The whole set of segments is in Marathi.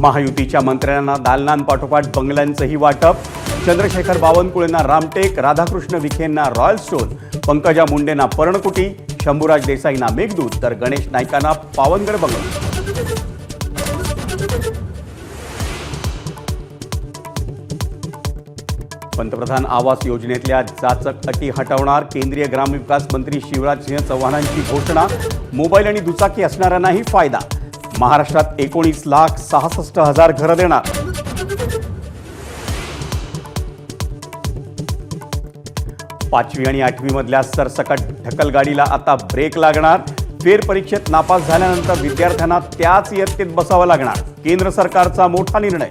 महायुतीच्या मंत्र्यांना दालनांपाठोपाठ बंगल्यांचंही वाटप. चंद्रशेखर बावनकुळेंना रामटेक, राधाकृष्ण विखेंना रॉयल स्टोन, पंकजा मुंडेंना पर्णकुटी, शंभूराज देसाईंना मेघदूत तर गणेश नाईकांना पावनगड बंगला. पंतप्रधान आवास योजनेतल्या जाचक अटी हटवणार. केंद्रीय ग्रामविकास मंत्री शिवराज सिंह चौहानांची घोषणा. मोबाईल आणि दुचाकी असणाऱ्यांनाही फायदा. महाराष्ट्रात 19,66,000 घरं देणार. पाचवी आणि आठवी मधल्या सरसकट ढकलगाडीला आता ब्रेक लागणार. फेरपरीक्षेत नापास झाल्यानंतर विद्यार्थ्यांना त्याच इयत्तेत बसावं लागणार. केंद्र सरकारचा मोठा निर्णय.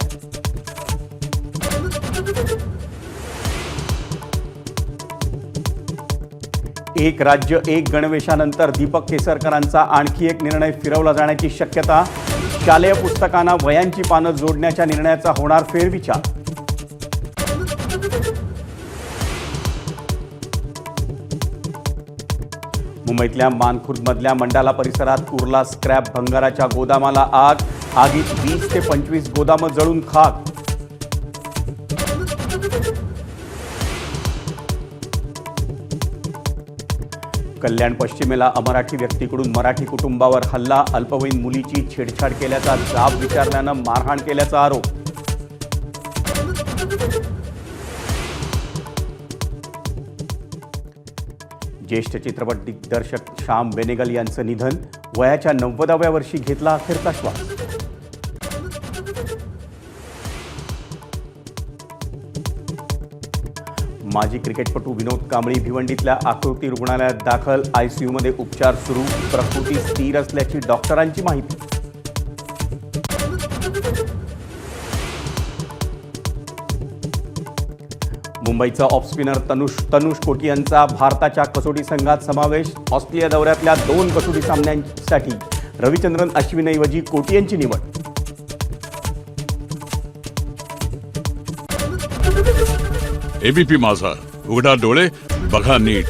एक राज्य एक गणवेशानंतर दीपक केसरकरांचा आणखी एक निर्णय फिरवला जाण्याची शक्यता. शालेय पुस्तकांना वयांची पानं जोडण्याच्या निर्णयाचा होणार फेरविचार. मुंबईतल्या मानखुर्दमधल्या मंडाला परिसरात उरला स्क्रॅप भंगाराच्या गोदामाला आग. आगीत 20 ते 25 गोदामं जळून खाक. कल्याण पश्चिमेला अमराठी व्यक्तीकडून मराठी कुटुंबावर हल्ला. अल्पवयीन मुलीची छेडछाड केल्याचा जाब विचारल्यानं मारहाण केल्याचा आरोप. ज्येष्ठ चित्रपट दिग्दर्शक श्याम बेनेगल यांचं निधन. वयाच्या 90व्या वर्षी घेतला अखेरचा श्वास. माजी क्रिकेटपटू विनोद कांबळी भिवंडीतल्या आकृती रुग्णालयात दाखल. आयसीयूमध्ये उपचार सुरू. प्रकृती स्थिर असल्याची डॉक्टरांची माहिती. मुंबईचा ऑफ स्पिनर तनुष कोटी यांचा भारताच्या कसोटी संघात समावेश. ऑस्ट्रेलिया दौऱ्यातल्या 2 कसोटी सामन्यांसाठी रविचंद्रन अश्विनऐवजी कोटी यांची निवड. एबीपी माझा, उघडा डोळे बघा नीट.